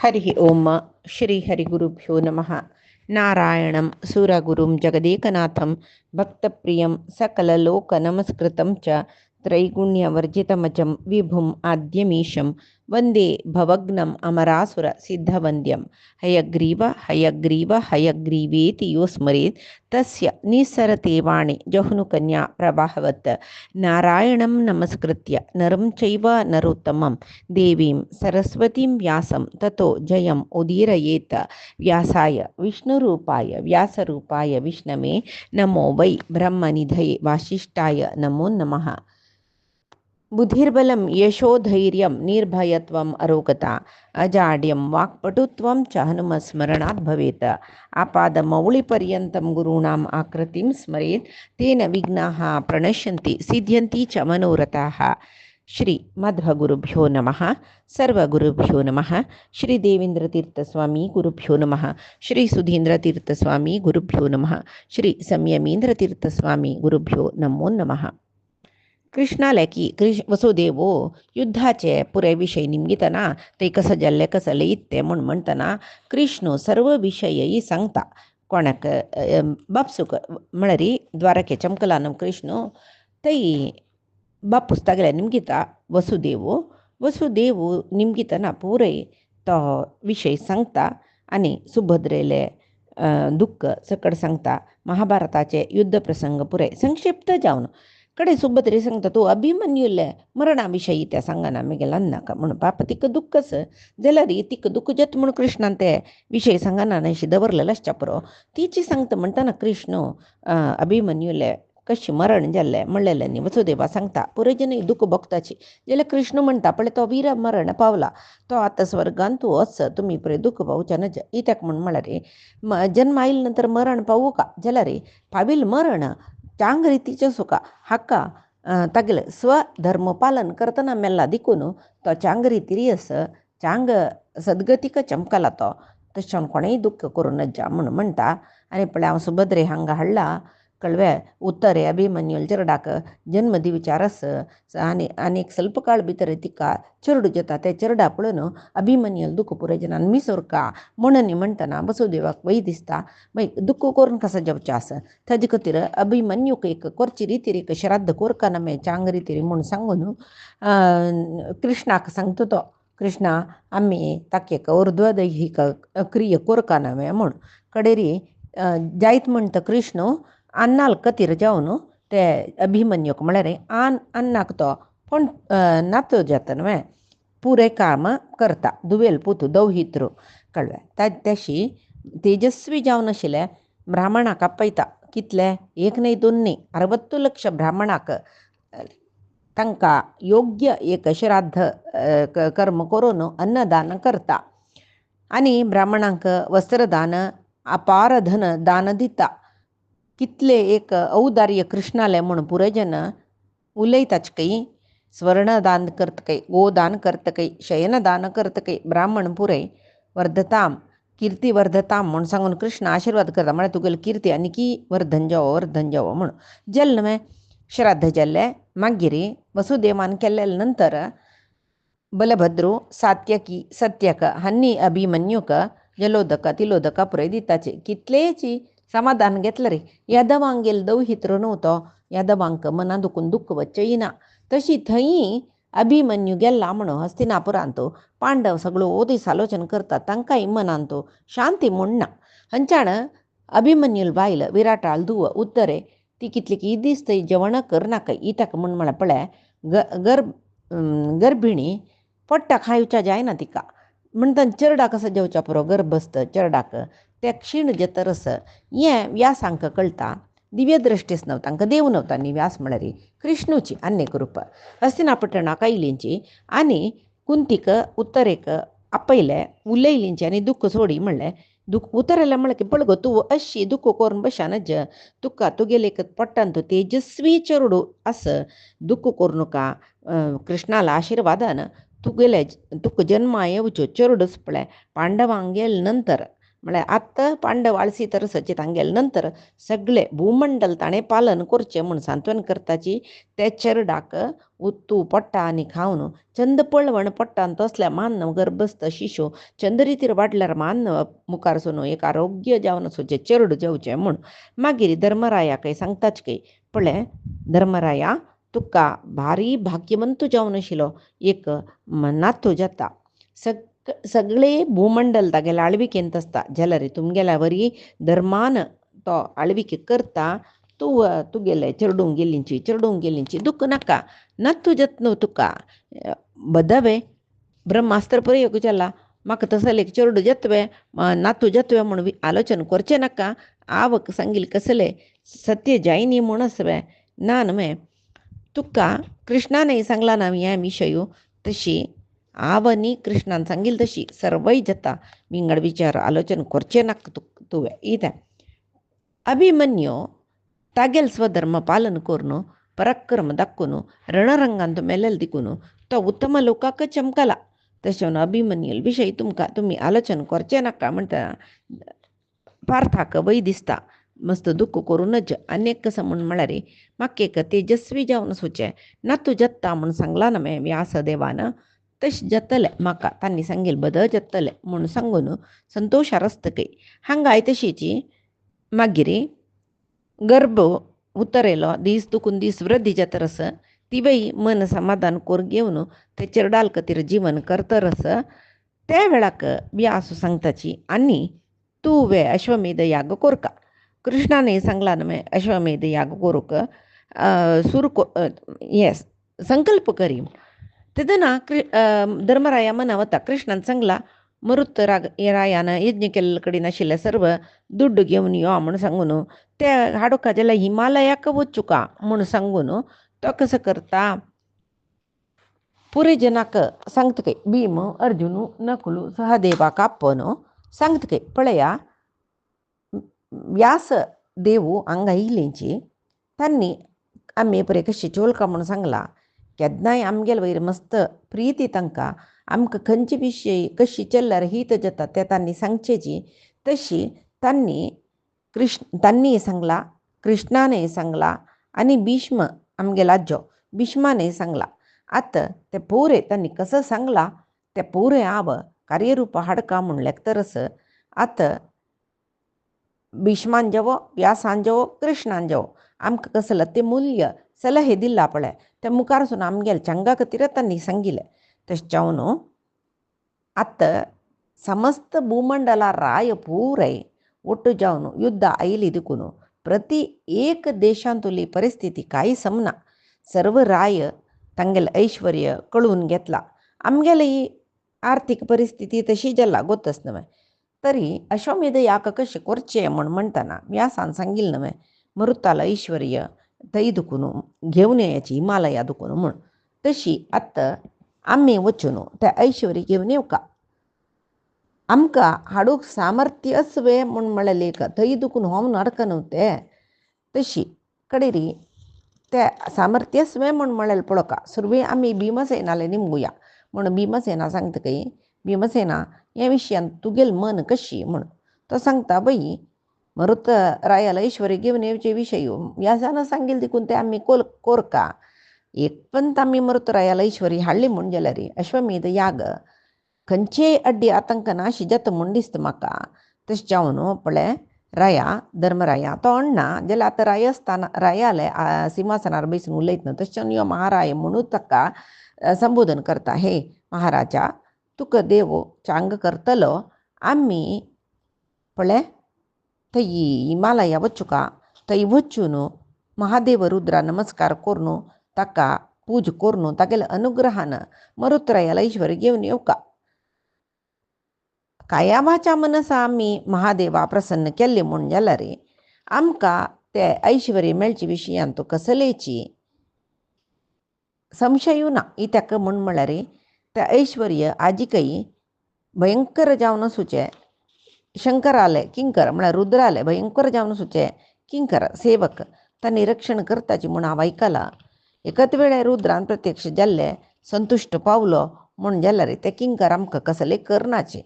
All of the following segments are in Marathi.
हरिः ओम श्रीहरिगुरुभ्यो नमः। नारायणं सुरगुरुं जगदेकनाथं भक्तप्रियं सकललोकनमस्कृतं च त्रैगुण्यवर्जितमजं विभुम् आद्यमीशं वन्दे भवग्नम् अमरासुरसिद्धवन्द्यं। हयग्रीव हयग्रीव हयग्रीवेति यो स्मरेत् तस्य निस्सरते वाणि जहुनुकन्या प्रवाहवत्। नारायणं नमस्कृत्य नरं चैव नरोत्तमं देवीं सरस्वतीं व्यासं ततो जयम् उदीरयेत्। व्यासाय विष्णुरूपाय व्यासरूपाय विष्णवे नमो वै ब्रह्मनिधये वासिष्ठाय नमो नमः। बुद्धिर्बलं यशोधैर्यं निर्भयत्वम् अरोगता अजाड्यं वाक्पटुत्वं च हनुमस्मरणात् भवेत्। आपादमौलिपर्यन्तं गुरूणाम् आकृतिं स्मरेत् तेन विघ्नाः प्रणश्यन्ति सिद्ध्यन्ति च मनोरथाः। श्री मध्वगुरुभ्यो नमः। सर्वगुरुभ्यो नमः। श्री देवेंद्रतीर्थस्वामी गुरुभ्यो नमः। श्री सुधींद्रतीर्थस्वामी गुरुभ्यो नमः। श्री संयमींद्रतीर्थस्वामी गुरुभ्यो नमो नमः. कृष्णाला की वसुदेवो युद्धाचे पुरे विषय निमगितना ते कसं जाल्ले कसं लयित्ते म्हूण म्हणटना कृष्ण सर्व विषयी सांगता कोणाक बापसूक म्हळ्यार द्वारके चमकला न्हू कृष्ण तई बाप पुस्तकाला निमगिता वसुदेव निमगितना पुरे तो विषय सांगता आनी सुभद्रेले दुःख सकट सांगता महाभारताचे युद्ध प्रसंग पुरे संक्षिप्त जावन कडे सुभद्रे सांगता तूं अभिमन्युले मरणा विशयी त्या सांगना मेगेला नाका म्हणून बाप तिका दुःखच जाल्यार तिका दुःख जाता म्हणून कृष्णान ते विशय सांगना अशें दवरलेलो आसच्या पुरो तिची सांगता म्हणटाना कृष्ण अभिमन्युले कशें मरण जाल्लें म्हणलेलें न्ही वसुदेवा सांगता पुरे जन दुःख भोगताची जाल्यार कृष्ण म्हणटा पळय तो वीर मरण पावला तो आतां स्वर्गान तूं वच तुमी पळय दुःख पावच्या नज इत्याक म्हूण म्हळ्यार जन्म आयले नंतर मरण पावू का जाल्यार पाविल मरण चांग रितीचें सुका हाका तागेलें स्वधर्म पालन करतना मेल्ला देखून तो चांग रितीरी आस चांग सद्गतीक चमकला तो तशें कोणेंय दुःख करूं नजा म्हणून म्हणटा आनी पळय हांव सुभद्रे हांगा हाडला कळवे उत्तरे अभिमन्युल चेरडाक जन्म दिवचार आस आनी स्वल्प काळ भितर तिका चेरडू जाता ते चेरडा पळोवन अभिमन्युल दुःख पुरे जनान मिसोरका म्हणून म्हणटना वसुदेवाक वय दिसता मागीर दुःख करून कसं जेवचें आसा ताजे खातीर अभिमन्यूक एक करची रितीर एक श्राद्ध कोरका नमे चांग रितीर म्हूण सांगून कृष्णाक सांगता तो कृष्णा आमी ताका एक अर्ध्वदैहिक क्रिय कोरका नमे म्हूण कडेरी जायत म्हणटा कृष्ण अन्नाल खातीर जावन ते अभिमन्यूक म्हळ्यार अन्नाक तो पण नातो जाता न्हय पुरे काम करता दुवेल पुतू दौहित्रू कळ्ळें तशी तेजस्वी जावन आशिल्ले ब्राह्मणाक आपयता कितले एक न्हय दोन न्हय 60 लक्ष ब्राह्मणाक तांकां योग्य एक श्राद्ध कर्म करून अन्नदान करता आनी ब्राह्मणांक वस्त्रदान अपार धन दान दिता कितले एक औदार्य कृष्णाले म्हूण पुरे जन उलयताच स्वर्णदान करतकय गोदान करतकय शयनदान करतकय ब्राह्मण पुरे वर्धताम कीर्ती वर्धताम म्हूण सांगून कृष्ण आशिर्वाद करता म्हळ्यार तुगेली कीर्ती आनी वर्धन जावो म्हूण जल्ल न्हय श्राद्ध जाल्ले मागीर वसुदेवान केल्ले नंतर बलभद्रू सात्यकी सत्यक हांणी अभिमन्यूक जलोदका तिलोदका पुरे दिताचे कितलेची समाधान घेतलं रे यादवांक गेल दौहित्र नव्हतो यादवांक मना दुखून दुःख वच्चेय ना तशी थंय अभिमन्यू गेल्ला म्हणून हस्तिनापुरांत पांडव सगळो ओदीस आलोचन करता तांकांय मनांत शांती म्हूण ना हंचाण अभिमन्यूल बायल विराटाळ धुव उत्तरे ती कितली की दीस थंय जेवण करनाका इताक म्हूण म्हळ्यार पळय गर्भिणी पोट्टा खावच्या जायना तिका म्हणटा चेरडाक कसो जेवच्या पुरो गर्भस्थ चेरडाक ते क्षीण जतरस हें व्यासांक कळटा दिव्य दृश्टीच नव्हता तांकां देव नव्हता न्ही व्यास म्हळ्यार कृष्णूची अन्यक रूप हस्तिनापुटणाक आयलींची आनी कुंतीक उत्तरेक आपयले उलयलींची आनी दुःख सोडी म्हणलें दुःख उतरलें म्हणलें की पळय गो तूं अशी दुःख करून बशा नज तुका तुगेले पोट्टान तूं तेजस्वी चेडू आस दुःख करूं नाका कृष्णाला आशिर्वादान तुका जन्मा येवच्यो चेडूच पळय पांडवांक गेले नंतर म्हळ्यार आत्तां पांडव आळसी तरसचे तांगेले नंतर सगळे भूमंडल ताणें पालन करचें म्हूण सांत्वन करताची ते चेरडाक उत्तू पडटा आनी खावन चंद पळवण पडटा आनी तसल्या मान्न गर्भस्थ शिशू चंद्रितीर वाडल्यार मान्न मुखार सोनू एक आरोग्य जावन सोचे चेरड जेवचें म्हूण मागीर धर्मरायाकय सांगताच पळय धर्मराया तुका भारी भाग्यवंत जावन आशिल्लो एक नातू जाता सगळे भूमंडल तागेले आळविकेंत आसता जाल्यार तुमगेल्या वरी धर्मान तो आळविके करता तुगेले चेडूंक गेलींची दुख नाका नातू जत्न तुका बदवे ब्रह्मास्त्र प्रयोग जाला म्हाका तसले चेडू जतवे नातू जतवे म्हूण आलोचन करचें नाका आवक सांगिल कसले सत्य जायनी म्हूण आसवे ना न्हय तुका कृष्णानय सांगला ना ह्या विशयू तशी आवनी कृष्णान सांगिल तशी सर्वय जाता विंगड विचार आलोचन करचें नाका तुवें इतें अभिमन्यू तागेल स्वधर्म पालन करून पराक्रम दाखून रणरंगांत मेलेल दिकून तो उत्तम लोकाक चमकला तशें अभिमन्यूल विशयी तुमी आलोचन करचें नाका म्हणटा पार्थाक वय दिसता मस्त दुःख करूनच अनेक कसं म्हूण म्हळ्यार म्हाका एक तेजस्वी जावन सोचे नातू जत्ता म्हूण सांगला न्हय व्यासदेवान तशें जातलें म्हाका तांणी सांगेल बदल जातलें म्हूण सांगून संतोशार आसतकय हांगा तशीची मागीर गर्भ उतरेलो दीस दुखून दीस वृद्धी जातरस तिवय मन समाधान कोर घेवन ते चेरडाल खातीर जीवन करतरस त्या वेळाक व्यास सांगताची आनी तुवें अश्वमेध याग कोरका कृष्णाने सांगला न्हय अश्वमेध याग कोरूक येस संकल्प करी तेदना धर्मराया मना वता कृष्णान सांगला मरुत रायान यज्ञ केल्ले कडेन आशिल्ले सर्व दुड्ड घेवन यो म्हूण सांगून ते हाडोवका जाल्यार हिमालयाक वचुका म्हूण सांगून तो कसो करता पुरे जनाक सांगतकय भीम अर्जुन नकुल सहदेवाक आपोवन सांगतकय पळया व्यास देवू हांगा येयलेंची तांणी आमी पळय कशी चोलका म्हूण सांगला केन्नाय आमगेले वयर मस्त प्रिती तांकां आमकां खंयचे विशयी कशी चल्ल्यार हीत जाता तें तांणी सांगचेची तशी तांणी सांगला कृष्णानय सांगला आनी भीष्म आमगेलो आज्जो भीष्मानय सांगला आतां तें पुरे तांणी कसं सांगला तें पुरे हांव कार्यरूप हाडका म्हूण लेखतरस आतां भीष्मान जेवो व्यासान जेवो कृष्णान जेवो आमकां कसलें तें मूल्य सलहे दिला पळय ते मुखार सून आमगेले चंगा खातीर तांणी सांगिल्लें तशें जावन आतां समस्त भूमंडला राय पुराय ಒಟ್ಟು जावन युद्ध आयली देखून प्रति एक देशांतली परिस्थिती काही समना सर्व राय तांगेले ऐश्वर्य कळून घेतला आमगेली ही आर्थीक परिस्थिती तशी जाला गोतच न्हय तरी अश्वमेध याग कशें करचें म्हूण म्हणटना व्यासान सांगिल्लें न्हय मरुताल ऐश्वर्य थंय दुखून घेवन येयाची हिमालया दुखून म्हूण तशी आतां आमी वचून तें ऐश्वर्य घेवन येवका आमकां हाडूंक सामर्थ्य आसवें म्हूण म्हळें एक थंय दुखून हो नडक न्हू तें तशी कडेरी तें सामर्थ्य आसवें म्हूण म्हळें पळोवका सुरवें आमी भीमसेनाले निमगुया म्हूण भीमसेना सांगतकय भीमसेना हे विशयान तुगेलें मन कशी म्हूण तो सांगता बई मरुत रायाल ऐश्वर्य घेवन येवचे विशयी व्यासान सांगिल्लें देखून तें आमी कोरका एक पंत आमी मरुत रायाल ऐश्वर्य हाडली म्हूण जाल्यार अश्वमेध याग खंयचेय अड्डी आतंक नाशी जाता म्हूण दिसता म्हाका तशें जावन पळय राया धर्मराया तो अण्णा जाल्यार आतां रायस्थान रायाले सिंहासनार बसून उलयता न्हू तशें यो महाराय म्हणून ताका संबोधन करता हे महाराजा तुका देव चांग करतलो आमी पळय थंय हिमालया वचुका थंय वचून महादेव रुद्रा नमस्कार करून ताका पूज करून तागेले अनुग्रहान मरुत्रायाल ऐश्वर्य घेवन येवका कायावाच्या मनसा आमी महादेवा प्रसन्न केल्ले म्हूण जाल्यार आमकां तें ऐश्वर्य मेळचे विशयान तूं कसलेची संशय ना इत्याक म्हूण म्हळ्यार तें ऐश्वर्य आजिकय भयंकर जावन सुचे शंकराले किंकर म्हळ्यार रुद्राले भयंकर जावन सुचे किंकर सेवक तांणी रक्षण करताची म्हूण हांव आयकलां एकच वेळेर रुद्रान प्रत्यक्ष जाल्ले संतुश्ट पावलो म्हूण जाल्यार ते किंकर आमकां कसले करनाचे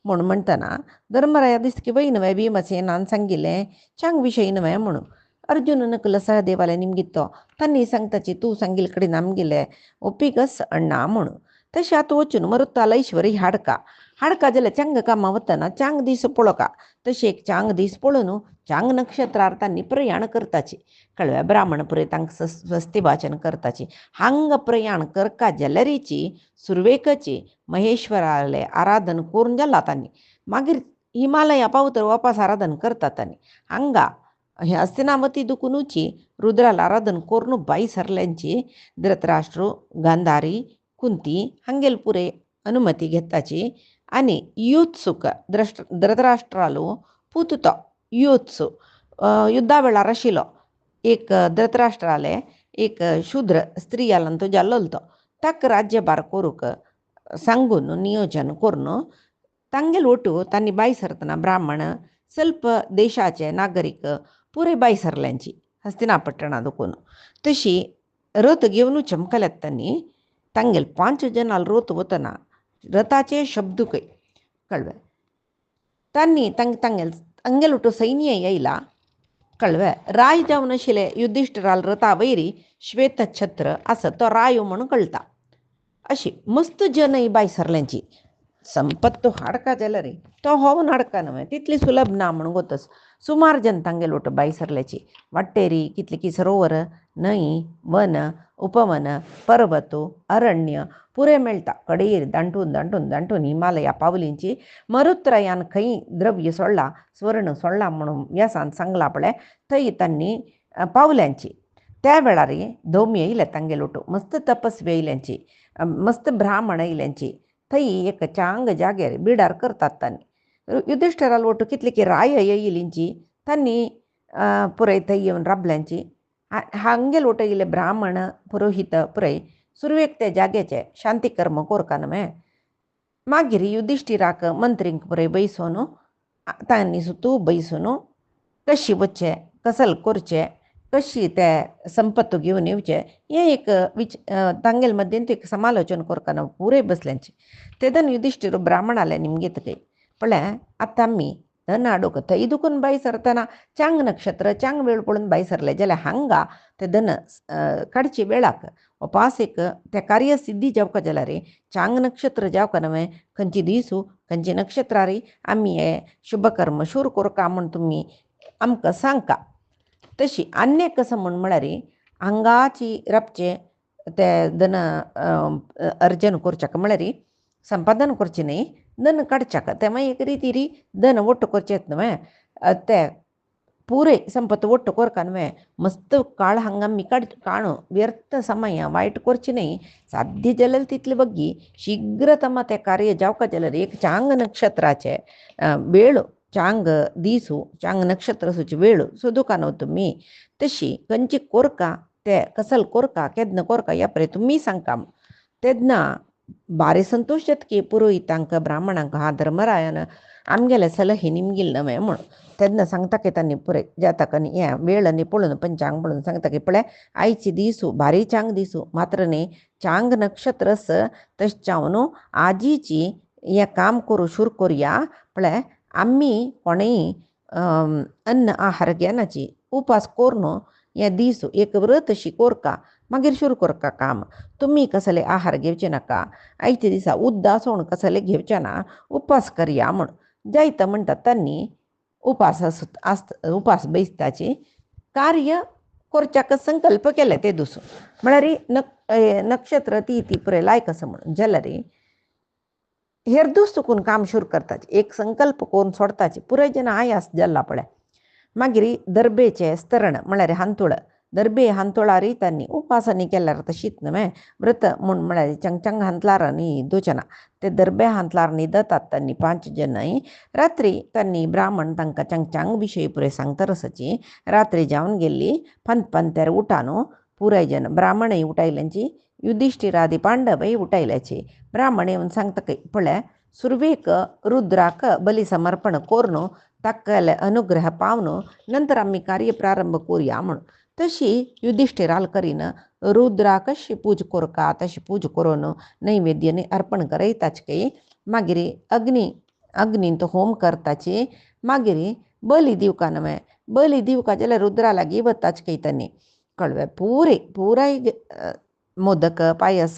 म्हणून म्हणतना धर्मराया दिसकी वय नव्हे भीमसेनान सांगिले चांग विषयी नव्हे म्हणून अर्जुन नकल सहदेवाला निमगितो तन्नी सांगताची तू सांगिल कಡೆ ನಮ್ಗಿಲೆ ಒಪ್ಪಿಗಸ್ ಅಣ್ಣ म्हणू तशी आता वचून मरुत्ताला ईश्वरी हाडका जाल्यार चांग कामा वतना चांग दीस पळोवका तशी एक चांग दीस पळोवन चांग नक्षत्रार्थांनी प्रयाण करताची कळव्या ब्राह्मण पुरे तांकां स्वस्ती वाचन करताची हांग प्रयाण करका जाल्यारीची सुरवेकची महेश्वराले आराधन करून जाला तांणी मागीर हिमालया पावतर वापस आराधन करता तांणी हांगा हे हस्तिनावती दुकुनूची रुद्राला आराधन करून बाई सरल्यांची धृतराष्ट्र गांधारी कुंती हांगेल पुरे अनुमती घेताची आणि युत्सुक धृतराष्ट्रालो पुततो युत्सु युद्धा वेळार आशिल्लो एक धृतराष्ट्राले एक शूद्र स्त्री जालन तो जाल्लोलो ताका राज्यभार करूक सांगून नियोजन करून तांगेल ओटू तांणी बाई सरतना ब्राह्मण ಸ್ವಲ್ಪ देशाचे नागरिक पुरे बाई सरल्यांची हस्तिनापट्टणा दुखून तशी रथ घेवन चमकल्यात तांणी तांगेल 5 जनाल रथ वतना रथाचे शब्दुकय कळवे तांणी तांगेल उठू सैन्य येयला कळवे राय जावन आशिल्ले युधिष्ठिराल रथा वैरी श्वेत छत्र आसत तो राय म्हणून कळटा अशी मस्त जन बाई सरल्यांची संपत्त हाडका जाल्यार तो होवन हाडका न्हय तितली सुलभ ना म्हणून गोतस सुमार जन तांगेल लोट बाई सरल्याची वाटेरी कितली की सरोवर न्हंय वन उपवन पर्वत अरण्य पुरे मेळटा कडेर दांटून हिमालया पावलींची मरुत्रयान खंय द्रव्य सोडला स्वर्ण सोडला म्हणून व्यासान सांगला पळय थंय तांणी पावल्यांची त्या वेळार धोमी येयले तांगेल लोट मस्त तपस्वी येयल्यांची मस्त ब्राह्मण येयल्यांची थंय एक चांग जाग्यार बिडार करतात तांणी युधिष्ठिराल ओटू कितली की राय येयलींची तांणी पुरय थंय येवन राबल्यांची हांगेल ओटू येयले ब्राह्मण पुरोहित पुरय सुरवेक त्या जाग्याचे शांती कर्म कोरका न्हय मागीर युधिष्ठिराक मंत्रींक पुरय बैसोन तांणी सुतू बैसून कशी वचचे कसल करचे कशी ते संपत्त घेवन येवचे हे एक तांगेल मध्येन एक समालोचन कोरकाना पुरे बसल्यांचे तेदन युधिष्ठिर ब्राह्मणाले निमगेतकय पळय आतां आमी धन हाडूक थंय दुखून बाई सरतना चांग नक्षत्र चांग वेळ पळोवन बाई सरले जाल्यार हांगा ते धन काडची वेळाक उपासेक ते कार्य सिद्धी जावका जाल्यार चांग नक्षत्र जावका न्हय खंयची दिसू खंयची नक्षत्रारी आमी हे शुभकर्म शूर कोरका म्हूण तुमी आमकां सांगका तशी अन्य कसं म्हळ्यार हांगाची राबचे ते धन अर्जन करच्याक म्हळ्यार संपादन करचें न्हय धन काडच्याक ते मागीर एक रितीरी धन वट्ट करचेत न्हय ते पुरे संपत वट्ट करका न्हय मस्त काळ हांगा आमी काणू व्यर्थ समय वायट करचें न्हय साध्य जाल्यार तितले बग्गी शीघ्रतम ते कार्य जावका जाल्यार एक चांग नक्षत्राचे वेळ चांग दिसू चांग नक्षत्राची वेळ सोदूका न्हू तुमी तशी खंयची कोरका ते कसल कोरका केदना कोरका ह्या पळय तुमी सांगता तेदना बारे संतोश जातकी पुरोहितांक ब्राह्मणांक हा धर्मरायान आमगेले सलहे निमगील न्हय म्हूण तेदना सांगता की तांणी पुरे जाता आनी हे वेळ न्ही पळोवन पंचांग पळोवन सांगता की पळय आयची दिसू भारी चांग दिसू मात्र न्ही चांग नक्षत्रस तशें चावन आजीची हें काम करूं शूर करुया पळय आम्ही कोणेय अन्न आहार घेनाची उपास करून हें दीस एक व्रत अशी कोरका मागीर शूर कोरका काम तुमी कसले आहार घेवचे नाका आयच्या दिसा उद्दास होवन कसले घेवचे ना उपास करया म्हूण जायता म्हणटा तांणी उपास बेसताची कार्य करच्याक संकल्प केले ते दुसू म्हळ्यार नक्षत्र ती पुरे लायक असं म्हणून जाल्यार हेर दूस चुकून काम शूर करताचे एक संकल्प करून सोडताचे पुराय जन आयास जाल्ला पळय मागीर दर्बेचे स्तरण म्हळ्यार हांतोळ दर्बे हांतोळारी तांणी उपासनी केल्यार तशीच न्हय व्रत म्हूण म्हळ्यार चंग हांतलार न्ही दोचना ते दर्बे हांतलार न्हिदतात तांणी 5 जन रात्री तांणी ब्राह्मण तांकां चांग विशयी पुरे सांगता रसाची रात्री जावन गेल्ली पंत्यार उठान पुराय जन ब्राह्मणय उठायल्यांची युधिष्ठिरादी पांडवय उठायल्याची ब्राह्मण येवन सांगता पळय सुरवेक रुद्राक बली समर्पण करून ताका अनुग्रह पावन नंतर आमी कार्य प्रारंभ करुया म्हणून तशी युधिष्ठिराल करीन रुद्रा कशी पूज कोरका तशी पूज करून नैवेद्य अर्पण करयताच मागीर अग्नी अग्नींत होम करताची मागीर बली दिवका नवे बली दिवका जाल्यार रुद्रा लागीं वताच कैतनी कळवे पुराय मोदक पायस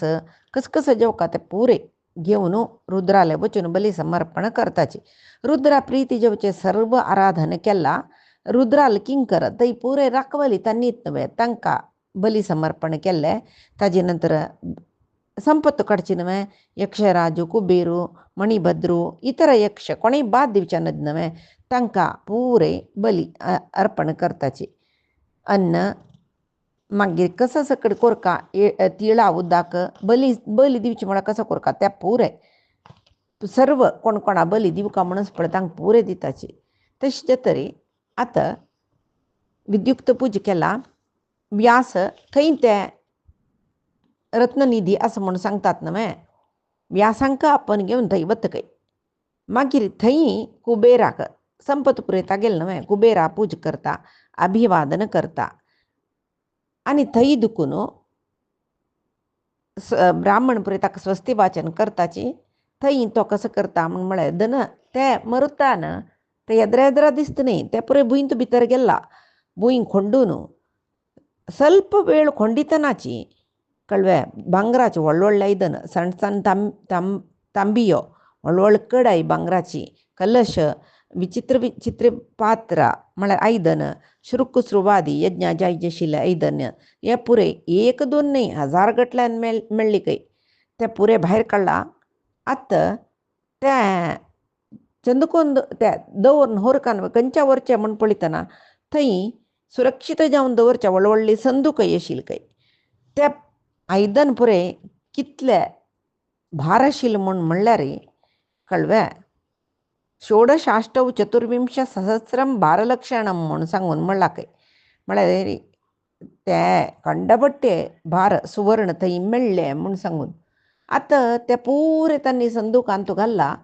कसं जेवका ते पुरे घेवन रुद्राले वचून बली समर्पण करताची रुद्रा प्रीती जेवचे सर्व आराधन केला रुद्राल किंकर थंय पुरे राखवली तांनीच नवे तांकां बली समर्पण केल्ले ताजे नंतर संपत्त काडची नवे यक्षराजू कुबेरू मणिभद्रू इतर यक्ष कोणेय बाद दिवचे न्हय नवे तांकां पुरे बली अर्पण करताची अन्न मागीर कसो सकड कोरका तिळा उदक बली दिवची म्हळ्यार कसो कोरका त्या पुरे सर्व कोणा बली दिवका म्हणून पळय तांकां पुरे दिताची तशें तरी आतां विद्युक्त पूजा केला व्यास थंय ते रत्ननिधी असं म्हणून सांगतात नवे व्यासांक आपण घेवन थंय वतकय मागीर थंय कुबेराक संपत पुरयता गेले नवे कुबेरा पूज करता अभिवादन करता आनी थंय दुखून ब्राह्मण पुरय ताका स्वस्ती वाचन करताची थंय तो कसो करता म्हण म्हळ्यार दन ते मरुतान ते येद्रा दिसता न्ही ते पुरे भुंयत भितर गेला भुंय खोंडून ಸ್ವಲ್ಪ वेळ खोंडितनाची कळवे भांगराची व्हडले आयदन सण सण तांबियो व्हडले कडाई भांगराची कलश विचित्र पात्र म्हळ्यार आयदन श्रुक श्रुवादी यज्ञ जायजशील आयदन हे पुरे एक दोन न्ही हजार गटल्यान मेळ्ळी खंय ते पुरे भायर काडला आतां ते चंदकोंद ते दवरून होरकान खंयच्या व्हरचें म्हण पळयतना थंय सुरक्षीत जावन दवरचें व्हडली संदूकय आशिल्ली खंय ते आयदन पुरे कितले भार आशिल्ले म्हूण म्हणल्यार कळवे षोडशाष्टौ चतुर्विंश सहस्रम भारलक्षणम म्हूण सांगून म्हणला खंय म्हळ्यार ते कंडबट्टे भार सुवर्ण थंय मेळ्ळे म्हूण सांगून आतां ते पुरे तांणी संदूकांत घाल्ला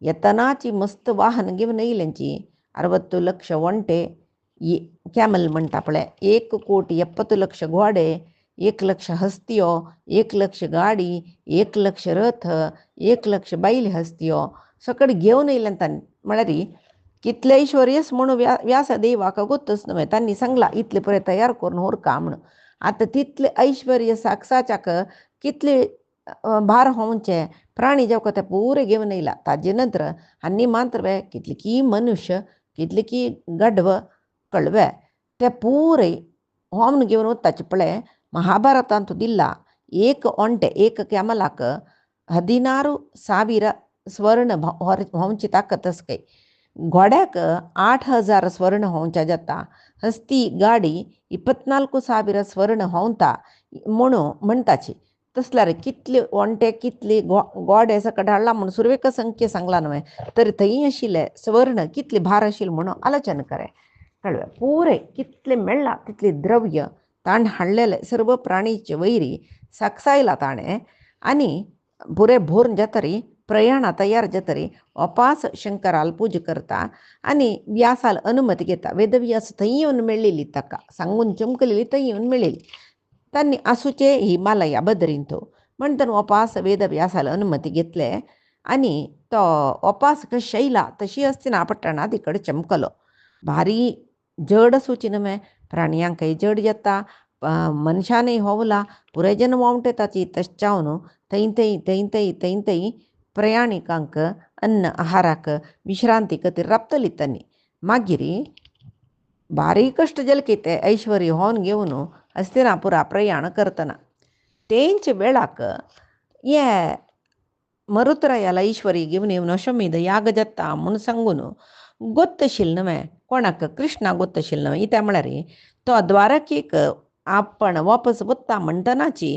येतनाची मस्त वाहन घेवन येयल्यांची 60 लक्ष वंटे कॅमल म्हणटा पळय 1,70,00,000 घोडे 1,00,000 हस्त्यो 1,00,000 गाडी 1,00,000 रथ 1,00,000 बैल हस्त्यो सकड घेवन येयल्यान तांणी म्हळ्यार कितले ऐश्वर्यस म्हणून व्यास देवाक गोतच न्हय तांणी सांगला इतले पुरे तयार करून व्हरका म्हणून आतां तितले ऐश्वर्य साक्षाच्याक कितले भार होवचे प्राणी जेवका ते पुरे घेवन येयला ताजे नंतर आनी मात्र कितले की मनुष्य कितले की गढव कळवे ते पुरे होमन घेवन वताचे पळय महाभारतांत दिला एक ओंटे एक कॅमलाक 16,000 स्वर्ण होवची ताकत आसा खंय घोड्याक 8,000 स्वर्ण होवचे जाता हस्ती गाडी 24,000 स्वर्ण होवता म्हणून म्हणटाची तसल्यार कितले ओंटे कितले गोडे सकट हाडला म्हणून सुरवेक संख्या सांगला न्हय तर थंय आशिल्ले स्वर्ण कितले भार आशिल्ले म्हणून आलोचन करे कळ्ळे पुरे कितले मेळ्ळा तितले द्रव्य ताण हाडलेले सर्व प्राणीचे वैरी साक्षायला ताणें आनी पुरे भोरून जातरी प्रयाणा तयार जातरी वापास शंकराल पूज करता आनी व्यासाल अनुमती घेता वेदव्यास थंय येवन मेळ्ळेली ताका सांगून चमकलेली थंय येवन मेळ्ळेली तांणी आसूचे हिमालया बद्रींत म्हणटन वपास वेदव्यासाल अनुमती घेतले आनी तो वपास कशी येयला तशी हस्तिनापटणां तिकडे चमकलो भारी जड आसूची न्हय प्राणयांकय जड येता मनशानय होवला पुराय जन वावंटे ताची तश्चावन थंय प्रयाणिकांक अन्न आहाराक विश्रांती खातीर राबतली तांणी मागीर भारी कश्ट जलकी ते ऐश्वर्य होवन घेवन हस्तिनापुरा प्रयाण करतना तेंच वेळाक हे मरुतरायाला ऐश्वर्य घेवन येवन अश्वमेध याग जाता म्हूण सांगून गोत्तशिल्ल न्हय कोणाक कृष्णा गोत्तशिल्ल न्हय त्या म्हळ्यार तो द्वारकेक आपण वापस वता म्हणटनाची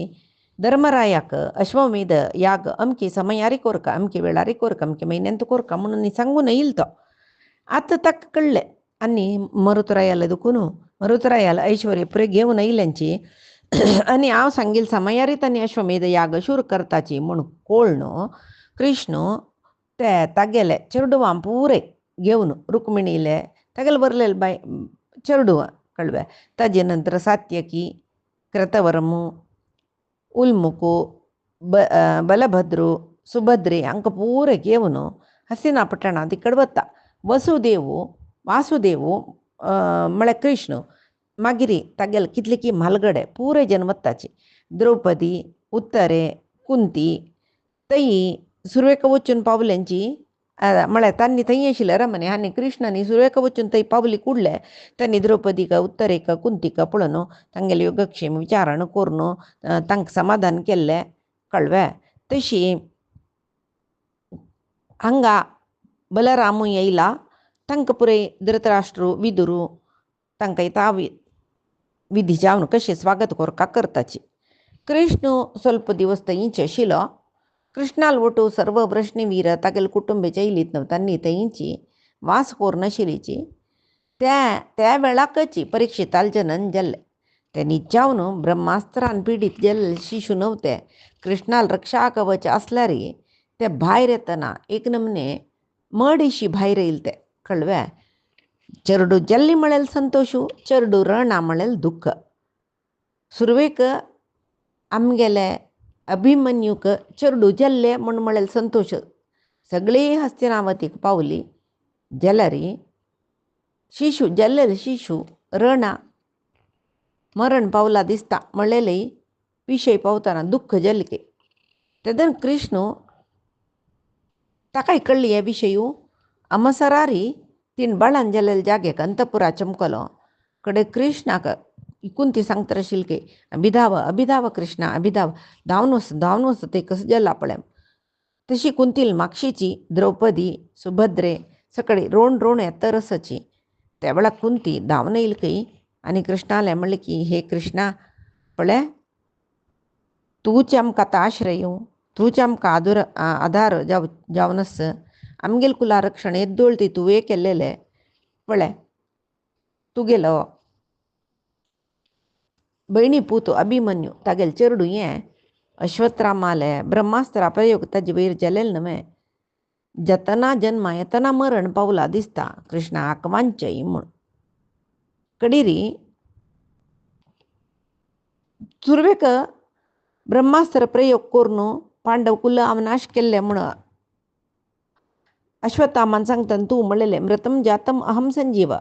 धर्मरायाक अश्वमेध याग अमकी समयारी कोरका अमकी वेळारी कोरका अमकी म्हयन्यांत कोरका म्हणून सांगून येयलो तो आतां ताका कळ्ळें आनी मरुतरायाला दुखून मरुतरायाला ऐश्वर्य पुरे घेवन येयल्यांची आनी हांव सांगिल्ल समयारीत आनी अश्वमेध याग शूर करताची म्हूण कळून कृष्ण ते तागेले चेडवां पुरे घेवन रुक्मिणीले तागेले बरलेले बाय चेडवां कळ्ळे ताजे नंतर सात्यकी कृतवर्म उल्मुकू बलभद्रू सुभद्रे हांकां पुरे घेवन हस्तिनापಟ್ಟಣ तिकड वता. वासुदेव म्हळ्यार कृष्ण मागिरी तागेल कितले की म्हालगडे पुरे जन्मत्ताचे. द्रौपदी उत्तरे कुंती तई सुरवेक वचून पावल्यांची म्हळ्यार तांणी थंय आशिल्ले रमणे आनी कृष्णानी सुरवेक वचून थंय पावली कुडले तांणी द्रौपदीक उत्तरेक कुंतीक पळोवन तांगेले योगक्षेम विचारण करून तांकां समाधान केल्लें कळ्ळें. तशी हांगा बलरामूय येयला. तांकां पुरय धृतराष्ट्रू विदुरू तांकां येता विधीच्यावन कशें स्वागत करताची. कृष्ण ಸ್ವಲ್ಪ दिवस थंयच आशिल्लो. कृष्णाल वटू सर्व वृष्णीवीर तागेले कुटुंबाचे येयलीत न्हू तांणी थंयची वास कोरनाशिल्लीची. त्या वेळाकची परीक्षिताल जनन जाल्लें. ते निजावन ब्रह्मास्त्रान पिडीत गेल्ले शिशू नव्हते. कृष्णाल रक्षा कवच आसल्यार ते भायर येतना एक नमने मडीशी भायर येयले ते कळ्ळें. चेरडू जल्ली म्हळेल संतोषू, चेरडू रडना म्हळेल दुःख. सुरवेक आमगेले अभिमन्यूक चेरडू जल्ले म्हळेल संतोष. सगळी हस्तिनावतीक पावली जाल्यार शिशू जल्लेले शिशू रडना मरण पावला दिसता म्हणलेले विशय पावतना दुःख जल्के. तेदन कृष्ण ताकाय कळ्ळी हे विशयू. अमसरारी तीन बाळान जाल्लेले जाग्याक अंतपुरा चमकलो कडे कृष्णाक कुंती सांगता आशिल्ली की अभिधाव कृष्णा अभिधाव धांवन वच ते कसं जल्ला पळय. तशी कुंतील मागशीची द्रौपदी सुभद्रे सकळी रोण येता रसाची. त्या वेळार कुंती धांवन येयली की आनी कृष्णाले म्हणलें की हे कृष्णा पळय तूंच आमकां आतां आश्रय तूंच आमकां आधार जावन आस. आमगेल कुला रक्षण येद्दोळ ती तुवें केल्लेले पळय. तुगेलो बहिणी पूत अभिमन्यू तागेले चेडू हें अश्वत्थामाले ब्रह्मास्त्रा प्रयोग ताजे वयर जालेले न्हय. जतना जन्मा येतना मरण पावला दिसता कृष्णा आकवांचय म्हूण. कडेरी सुरवेक ब्रह्मास्त्र प्रयोग करून पांडव कुल अवनाश केल्ले म्हूण अश्वत्थामान सांगता तूं म्हणलेलें मृतम जातम अहम संजीव.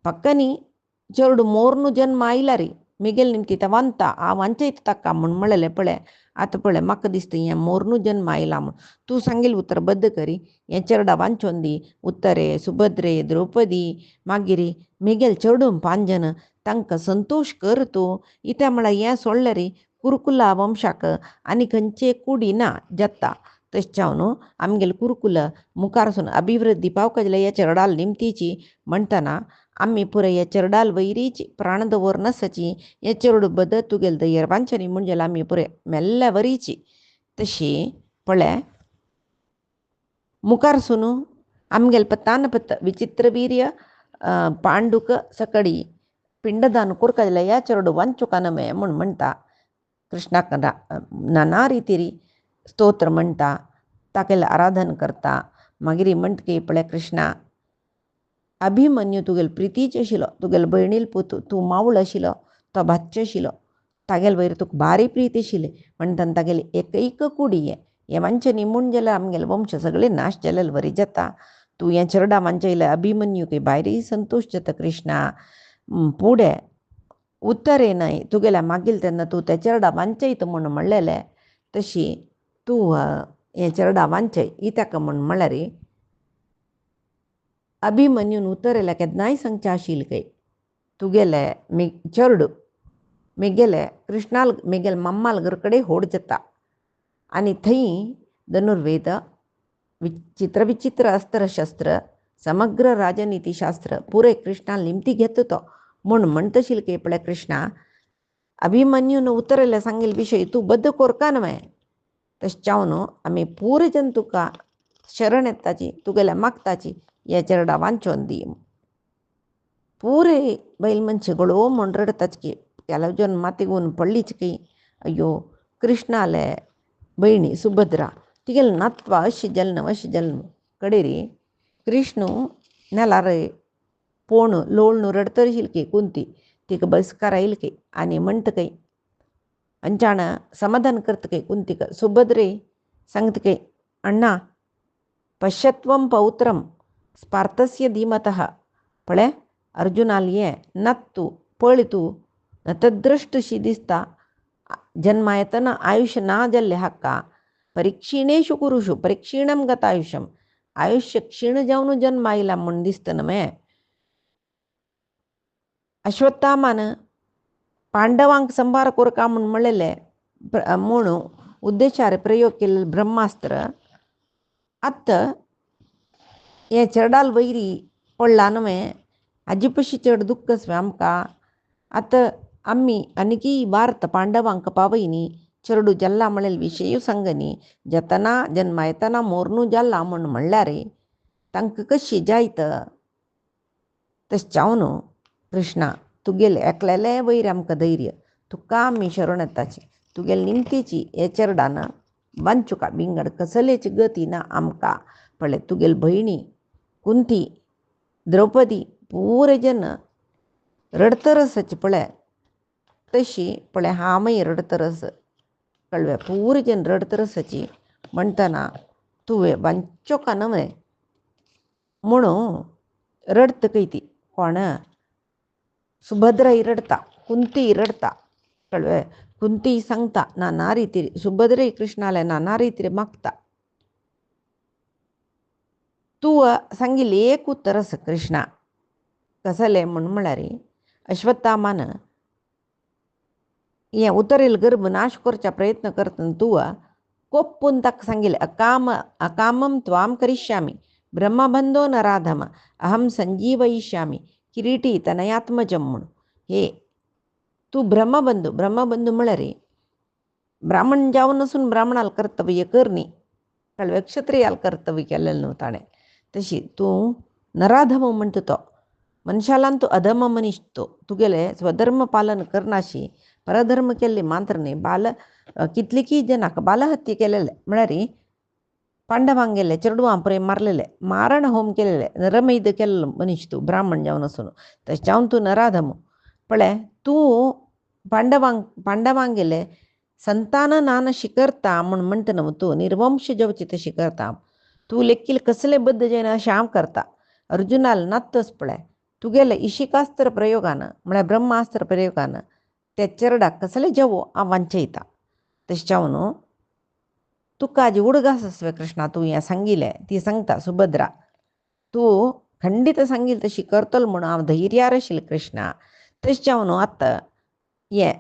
पक्कनी चेडू मोर्न जन्म आयला री मिगेल निमती तवांता आ वांचयता ताका म्हूण म्हणलेलें पळय. आतां पळय म्हाका दिसता हें मोर्नू जन्म आयला म्हूण. तूं सांगिल्लें उतर बद्द करी हें चेडा वांचोवन दी. उत्तरे सुभद्रे द्रौपदी मागिरी मिगेल चेडूं 5 जन तांकां संतोश कर तूं. इत्या म्हळ्यार हें सोडलें री कुरुकुला वंशाक आनी खंयचे कुडी ना जाता. तशें आमगेले कुरुकुल मुखारसून अभिवृद्धी पावका जाल्यार ह्या चेरडाल निमतीची म्हणटना आमी पुराय ह्या चेरडाल वैरीची प्राण दवरनासाची हे चेरडू बद्दल तुगेले दयर वांचनी म्हूण जाल्यार आमी पुराय मेल्ल्या वरीची. तशी पळय मुखारसून आमगेले पत्तानपत्त विचित्रवीर्य पांडूक सकडी पिंडदान करता जाल्यार ह्या चेरडू वांचूका नमे म्हूण म्हणटा. कृष्णाक नाना रितीरी स्तोत्र म्हणटा तागेलें आराधन करता. मागीर म्हणटकी पळय कृष्णा अभिमन्यू तुगेलो प्रितीचो आशिल्लो. तुगेलो भयणील पूत तूं मावळ आशिल्लो तो भाच्चो आशिल्लो. तागेले वयर तुका भारी प्रीत आशिल्ली म्हणटना तागेली एकैक कुडी हे वांचनी म्हूण जाल्यार आमगेले वंश सगळे नाश जालेले वरी जाता. तूं हें चेरडा वांचयल्यार अभिमन्यूक भारी संतोश जाता कृष्णा. फुडें उत्तरेनय तुगेल्या मागील तेन्ना तूं त्या चेरडा वांचयता म्हूण म्हणलेलें. तशी तूं हें चेरडा वांचय इत्याक म्हूण म्हळ्यार अभिमन्यून उत्तरेला केन्नाय सांगचें आशिल्लें काय तुगेले चेडू मिगेले कृष्णाल मिगेल मम्माल घर कडेन होड जाता. आनी थंय धनुर्वेद विचित्र अस्त्रशस्त्र समग्र राजनितीशास्त्र पुरे कृष्णाल निमती घेता तो म्हूण म्हणटा आशिल्लें की पळय कृष्णा अभिमन्यून उत्तरेला सांगिल्ले विशय तूं बद्द कोरका न्हय. तशें जावन आमी पुरे जन तुका शरण येताची तुगेल्या मागताची हे चेरडा वांचोवन दी. पुरे बैल मनशी गळो म्हूण रडताच की त्याला जन मातीगून पडलीच की अय्यो कृष्णाले बहिणी सुभद्रा तिगेले नातवा अशी जल्म कडेरी कृष्ण नेलार पोण लोळण रडतर आशिल्ली की कुंती तिका बसकार आयली की आनी म्हणटा की अंचाण समाधान करता की कुंतीक सुभद्रे सांगता की अण्णा पश्यत्वं पौत्रं स्पार्थस्य धीमतः पळे अर्जुनाला ये नत्तू पळितू न तद्दृष्टशी दिसता जन्म येताना आयुष्य ना जल्ले हक्का परीक्षीणेषु कुरुषु परीक्षीणं गतायुष्यम आयुष्य क्षीण जाऊन जन्म आईला म्हणून दिसतं ना मे अश्वत्थामान पांडवांक संभार कोरका म्हणून म्हणलेले म्हणून उद्देशारे प्रयोग केलेले ब्रह्मास्त्र आत्ता हे चरडाल वैरी पडला नवे आजी पशी चढ दुःखच आमकां आतां आम्ही अनेकी भारत पांडवांक पावयनी चरडू जल्ला म्हणेल विशयू सांगनी जतना जन्मा येताना मोरणू जल्ला म्हणून म्हणल्यार तांकां कशी जायत तशें न्हू कृष्णा तुगेले एकलेले वैर आमकां धैर्य तुका आमी शरण येताची तुगेले निमतीची हे चरडान वांचुका बिंगड कसलेची गती ना आमकां पळय तुगेल भयणी कुंती द्रौपदी पुरे जन रडतरसाची पळय तशी पळय हांवय रडतरस कळ्ळें पुरे जन रडतरसाची म्हणटना तुवें वांचो का नवे म्हणून रडत कैती कोण सुभद्रा रडता कुंती रडता कळ्ळें कुंती सांगता नाना रितीर सुभद्रा कृष्णाला नाना रितीर मागता तू सांगिल्लें एक उत्तरस कृष्णा कसले म्हणून म्हळ्यार अश्वत्थामान हें उतरिल गर्भ नाश करचा प्रयत्न करतना तूं कोप्पून ताका सांगिल्लें अकामम त्वाम करिष्यामी ब्रह्मबंधो नराधम अहम संजीवयिष्यामी किरीटी तनयात्मजम म्हणून हे तूं ब्रह्मबंधू म्हळ्यार ब्राह्मण जावन नसून ब्राह्मणाला कर्तव्य करनी कळ्ळें क्षत्रियाल कर्तव्य केलेलें न्हू ताणें तशी तूं नराधम म्हणटा तो मनशालान तूं अधम मनीस तुगेले स्वधर्म पालन करनाशी परधर्म केल्ले मात्र न्ही कितलीकी जनाक बालहत्या केलेले म्हळ्यार पांडवांक गेले चेडवां पळय मारलेले मारण होम केलेले नरमेध केल्लो मनीस तूं ब्राह्मण जावन आसून तशें जावन तूं नराधम पळय तूं पांडवांक गेले संतान नानशी करता म्हूण म्हणटा न्हू तूं निर्वंश जेवची तशी करता तूं लेखील कसले बद्द जैन अशें हांव करता अर्जुनाल नात्तच पळय तुगेले इशिकास्त्र प्रयोगान म्हळ्यार ब्रह्मास्त्र प्रयोगान ते चरडाक कसले जेवो हांव वांचयता तशें जावन तुका हाजी उडगास आसवे कृष्णा तूं हें सांगिल्लें ती सांगता सुभद्रा तूं खंडीत सांगिल्लें तशी करतलो म्हणून हांव धैर्यार आशिल्लें कृष्णा तशें जावन आतां हें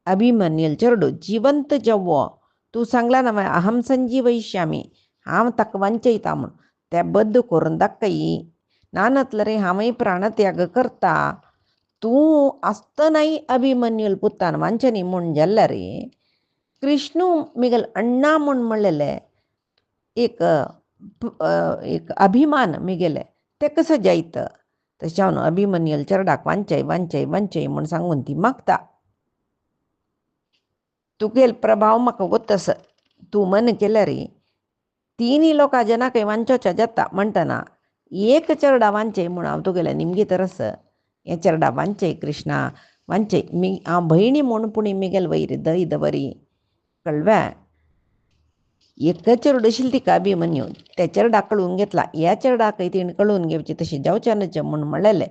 अभिमन्यूल चेडू जिवंत जेवो तूं सांगला ना अहम संजीवयिष्यामी हांव ताका वांचयता म्हूण तें बद्द करून दाखय नानतले रे हांवय प्राणत्याग करता तूं आसतनाय अभिमन्यूल पुत्तान वांचनी म्हूण जाल्यार रे कृष्णू मिगल अण्णा म्हूण म्हणलेले एक अभिमान मिगेले ते कसो जायत तशें जावन अभिमन्यूल चरडाक वांचय म्हूण सांगून ती मागता तुगेल प्रभाव म्हाका वतस तूं मन केल्यार तिनी लोकां जनाकय वांचोवचें जाता म्हणटना एक चरडा वांचय म्हूण हांव तुगेलें निमगी तरस हें चरडा वांचय कृष्णा वांचय हांव भयणी म्हूण पुणी मिगेल वैर दय दवरी कळ्ळें एक चेडूं आशिल्ली तिका अभिमन्यू त्या चेडा कळून घेतला ह्या चेडाकय तिणें कळून घेवची तशी जावचें न्हय म्हूण म्हणलेलें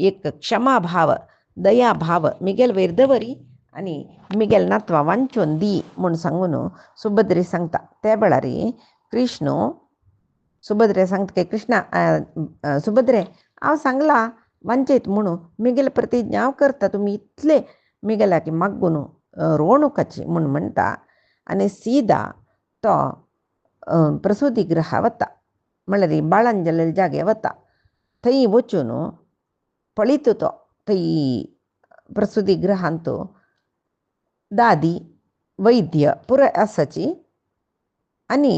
एक क्षमा भाव दया भाव मिगेल वैर दवरी आनी मिगेल नातवां वांचून दी म्हूण सांगून सुभद्रे सांगता त्या वेळार कृष्ण सुभद्रे सांगता की कृष्णा सुभद्रे हांव सांगलां वांचयत म्हणून मिगेल प्रतिज्ञा हांव करता तुमी इतले मिगेलाकी मागून रोवणुकाची म्हूण म्हणटा आनी सीदा तो प्रसुती गृहा वता म्हळ्यार बाळान जाल्ले जागे वता थंय वचून पळयता तो थंय प्रसुती गृहांत दादी वैद्य पुराय आसाची आनी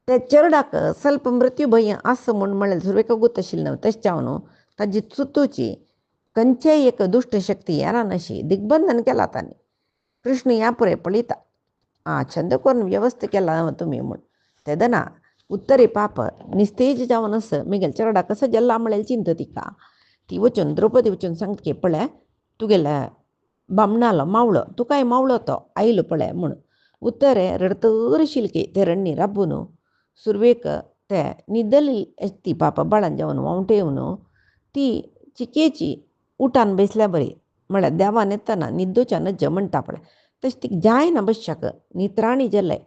त्या चेडूक ಸ್ವಲ್ಪ मृत्यू भंय आसा म्हूण म्हणलें सुरवेका गोत आशिल्लें न्हू तशें जावन ताजी चुतूची खंयचेय एक दुश्ट शक्ती येना अशी दिग्बंधन केला तांणी कृष्ण ह्या पुरे पळयता छंद करून वेवस्था केला तुमी म्हूण तेदना उत्तरे पाप निस्तेज जावन आस मिगेल चेडा कसो जल्ला म्हणलें चिंत तिका ती वचून द्रौपदी वचून सांगता की पळय तुगेले बामणालो मावळो तुकाय मावळो तो आयलो पळय म्हूण उत्तरे रडतर शिलके ते रण्णी राबून सुरवेक ते निदली ती पाप बाळान जावन वावटे येवन ती चिकेची उठान बेसल्या बरी म्हळ्यार देवान येताना निद्दोच्यान ज म्हणटा पळय तशें ती जायना बसशाक नित्राणी जाले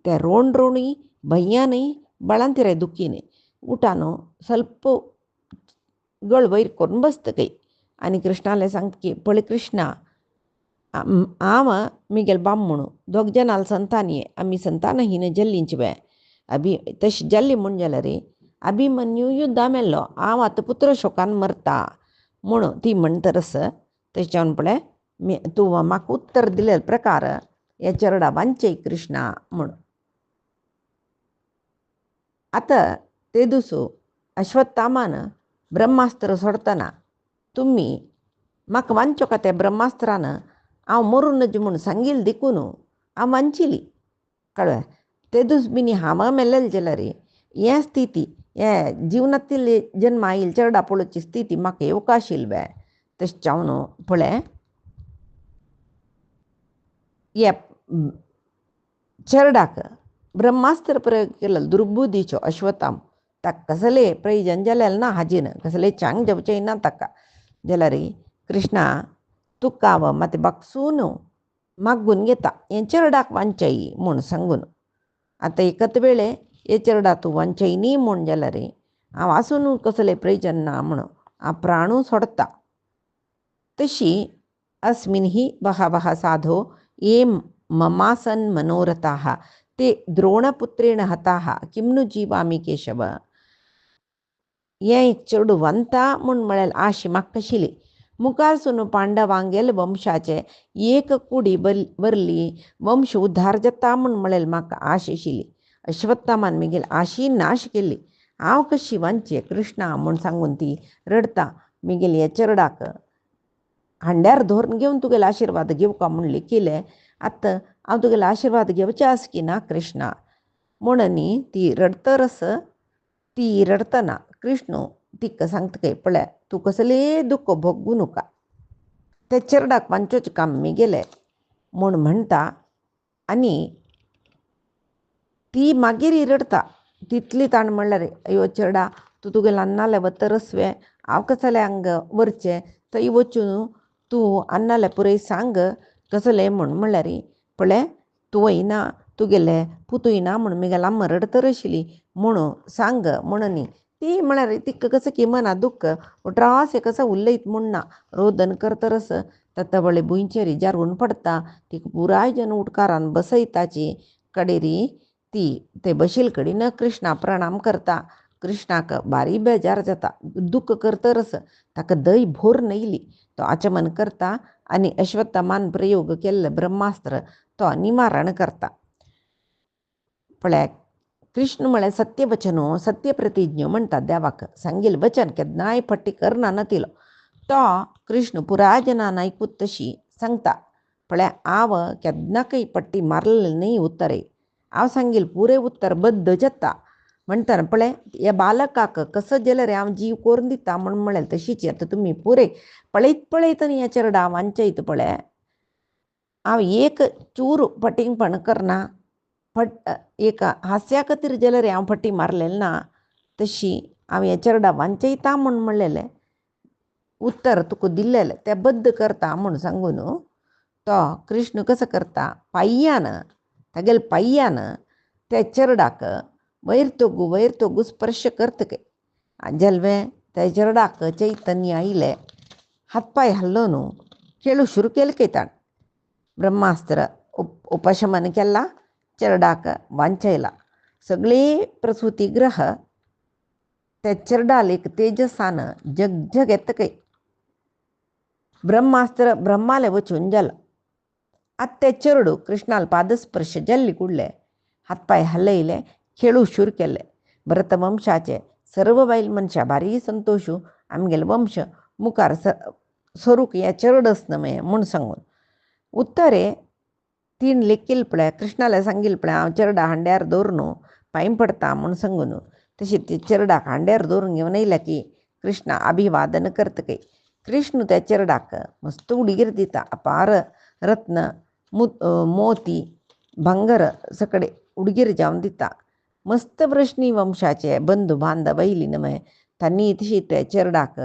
ते रोणी भैयानय बाळान तिराय दुखीने उठानो ಸ್ವಲ್ಪ गळ वयर करून बसतकय आनी कृष्णाले सांगता की पळय कृष्णा आव मिगेल बामणू दोग जनाल संतानिये आमी संतानहीन जल्लींच बे अभी तशें जल्ली म्हूण जाल्यार अभिमन्यू युद्धा मेल्लो हांव आतां पुत्र शोकान मरता म्हणून ती म्हणटरस तेच्यान पळय तूं म्हाका उत्तर दिले प्रकार हे चरडा वांचय कृष्णा म्हणून. आतां ते दिसू अश्वत्थामान ब्रह्मास्त्र सोडतना तुम्ही म्हाका वांचो का त्या ब्रह्मास्त्रान हांव मरून नज म्हूण सांगिल्लें देखून हांव वांचिली कळ्ळें. ते दीस बिनी हांव मेल्लें जाल्यार हे स्थिती हे जिवनांतली जन्म आयिल्ले चरडा पळोवची स्थिती म्हाका येवका आशिल्ली बे तशें जावन पळय हे चरडाक ब्रह्मास्त्र प्रयोग केलो दुर्बुद्धीचो अश्वत्थाम ताका कसले प्रयोजन जालेलें ना हाजीन कसले चांग जेवचें ना ताका जाल्यार कृष्णा तुका हांव मात बागसून मागून घेता हें चरडाक वांचय म्हूण सांगून. आतां एकत वेळे हे चरडा तूं वांचय न्ही म्हूण जाल्यार हांव आसून कसलें प्रयोजन ना म्हणून हांव प्राणू सोडता. तशी अस्मिन् हि बहवः साधो ये ममासन मनोरथाः ते द्रोणपुत्रेण हताः किं नु जीवामि केशव. हें एक चेडूं वंता म्हूण म्हळ्यार आश म्हाका आशिल्ली मुखारसून पांडवांगेल वंशाचे एक कुडी वरली वंश उद्धार जाता म्हूण म्हळें म्हाका आश आशिल्ली. अश्वत्थामान मिगेल आशी नाश केली हांव कशी वांचे कृष्णा म्हूण सांगून ती रडता मिगेल हे चरडाक हांड्यार धरून घेवन तुगेलो आशिर्वाद घेवका म्हूण लिखिल्लें. आतां हांव तुगेलो आशिर्वाद घेवचें आस की ना कृष्णा म्हणून ती रडतरस ती रडतना कृष्ण तिका सांगता पळय तूं कसलें दुख्ख भोगू नका ते चरडाक वांचोवचें काम मिगेलें म्हूण म्हणटा आनी ती मागीर रडता तितली ताण म्हणल्यार अयो चरडा तूं तुगेलो अन्नाले वतरसवे हांव कसलें हांग व्हरचें थंय वचून तूं अन्नाले पुरय सांग कसलें म्हूण म्हणल्यार पळय तूं वयना तुगेलें पुतूय ना म्हूण मिगेल अम्मा रडतर आशिल्ली म्हणून सांग म्हणून ती म्हळ्यार तिका कसं की मना दुख्ख उट्रास कसं उलयत म्हणना रोदन करतरस ततवळे भुंयचेर जारून पडटा तिका पुराय जन उडकारान बसयताची कडेरी ती ते बशील कडेन कृष्णा प्रणाम करता. कृष्णाक बारी बेजार जाता दुख्ख करतरस ताका दय भोर नयली तो आचमन करता आनी अश्वत्थामान प्रयोग केल्लें ब्रह्मास्त्र तो निवारण करता. पळय कृष्ण म्हळ्यार सत्यवचनो सत्य प्रतिज्ञो म्हणटा देवाक सांगिल्लें वचन केन्नाय पट्टी करना नातिलो तो कृष्ण पुराय जनान आयकूत तशी सांगता. पळय हांव केन्नाकय पट्टी मारलेलें न्ही उत्तरे हांव सांगिल्लें पुरे उत्तर बद्द जाता म्हणटा पळय ह्या बालकाक कसो जाल्यार हांव जीव कोरून दिता म्हूण म्हळें तशीच आतां तुमी पुरे पळयत न्ही हे चरडा वांचयत पळय हांव एक चूर पटींगपण करना एक हास्या खातीर जाल्यार हांव पट्टी मारलेलें ना तशी हांव हे चरडा वांचयता म्हूण म्हणलेलें उत्तर तुका दिल्लेलें तें बद्द करता म्हूण सांगून तो कृष्ण कसो करता पाय्यान तागेले पाय्यान त्या चरडाक वयर तोगू स्पर्श करतके जल्वें त्या चरडाक चैतन्य आयलें हातपाय हल्लोन खेळू सुरू केलें ताण ब्रह्मास्त्र उपशमन केला चरडाक वांचयला सगळी प्रसूती ग्रह त्या चरडाल एक तेजसान जग येतकय ब्रह्मास्त्र ब्रह्माले वचून जालो. आतां ते चरडू कृष्णाल पादस्पर्श जाल्ली कुडले हातपाय हलयले खेळू सुरू केले. भरतवंशाचे सर्व बायल मनशां भारी संतोशू आमगेले वंश मुखार सरूक हे चरडस न्हय म्हूण सांगून उत्तरे तीन लेखील पळय कृष्णाला सांगिल्लें पळय हांव चरडा हांड्यार दवरून पांय पडटा म्हूण सांगून तशी ती चरडाक हांड्यार दवरून घेवन येयल्या की कृष्णा अभिवादन करतकय कृष्ण त्या चरडाक मस्त उडगीर दिता अपार रत्न मोती भांगर सकडे उडगीर जावन दिता मस्त वृष्णी वंशाचे बंधू बांधव बैलीन मय त्यांनी इतशी ते चेरडाक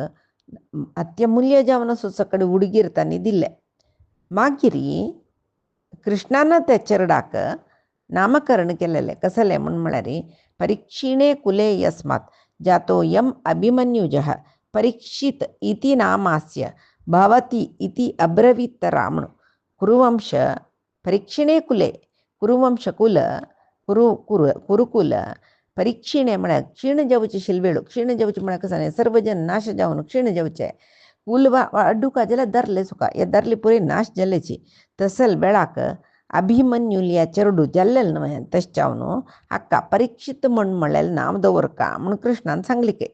अत्यमूल्य जावन सुचकडे उडगीर त्यांनी दिले. मागिरी कृष्णानं त्या चेरडाक नामकरण केलेले कसले म्हणून म्हळ्यार परीक्षिणे कुले यस्मात जातो यम अभिमन्युजः परीक्षित इति नामास्य भवती इति अब्रवीत रामण. कुरुवंश परीक्षिणे कुले कुरुवंश कुल कुरुकुल परीक्षिणे म्हळ्यार क्षीण जावचे शिलवेळू क्षीण जावचे म्हळ्यार कसं सर्वजन नाश जावन क्षीण जावचे कुल अड्डुका जाल्यार धरले सुका हे धरले पुरे नाश जाल्लेची तसल बेळाक अभिमन्युलिया चेरडू जाल्लेल न्हय तशच्यावनु हाका परीक्षित म्हणलेलें नाव दवरका म्हूण कृष्णान सांगलिके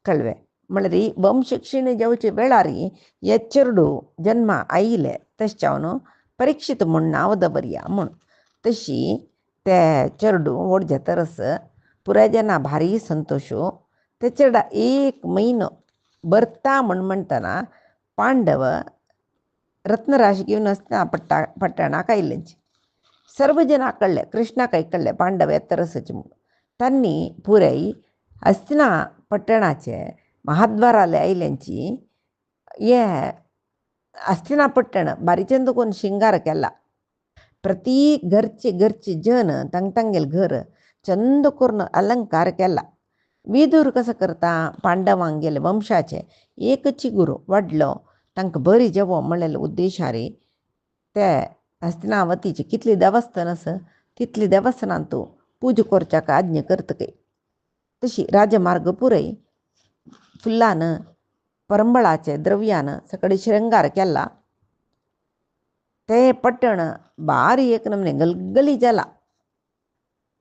कळवे. म्हळ्यार वंश क्षीण जावचे वेळारी हे चेरडू जन्मा आयिले तशच्यावनु परीक्षित म्हूण नाव दवरया म्हूण. तशी ते चेरडू व्हडजे तरस पुराय जना भारी संतोषू. ते चेडा एक म्हयनो बरता म्हणटना पांडव रत्नराशी घेवन असतना पट्टणाक आयिल्लेंची सर्व जनां कळ्ळे कृष्णाक कळ्ळे पांडव येतरसचे म्हूण. तांणी पुराय हस्तिना पट्टणाचे महाद्वाराले आयल्यांची हे हस्तिना पट्टण बारीचंद कोण शिंगार केला. प्रती घरचे जन तांगेल घर चंद करून अलंकार केला. विदूर कसं करता पांडवांक गेले वंशाचे एकची गुरु वाडलो तांकां बरी जेवो म्हणलेले उद्देशारी ते हस्तिनावतीची कितली देवस्थान आसा तितली देवस्थानांत तूं पूजा करच्याक आज्ञा करतके. तशी राजमार्ग पुरय फुल्लान परंबळाचे द्रव्यान सकडी श्रृंगार केला. ते पट्टण बारी एक नमने गलगली जाला.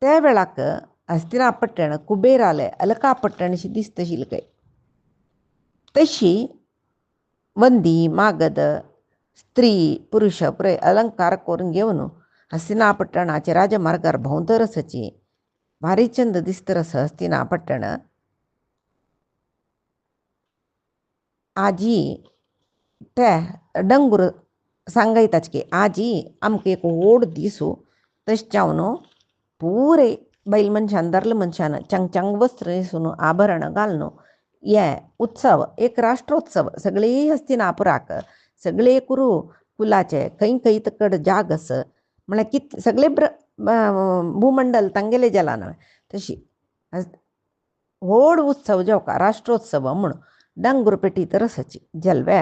त्या वेळाक हस्तिना पट्टण कुबेराले अलका पट्टणशी दिसतशिल्ले काय. तशी वंदी मागद स्त्री पुरुष पुरे अलंकार करून घेवन हस्तिना पट्टणाचे राजमार्गार भोंवतरसची भारी चंद दिसतरस हस्तिना पट्टण. आजी ते डंगूर सांगयताच की आजी आमकां एक व्हड दिसू तशच्यावनु पुरे बैल मनशान दादले मनशान चांग वस्त्र न्हेसून आभरण घालून हे उत्सव एक राष्ट्रोत्सव सगळे हस्तिनापुराक सगळे कुरू कुलाचे खंय तकड जाग आस म्हळ्यार कित सगळे भूमंडल तांगेले जाला न्हय. तशी व्हड उत्सव जेवका राष्ट्रोत्सव म्हूण डांगूर पेटी तरसाची जलवे.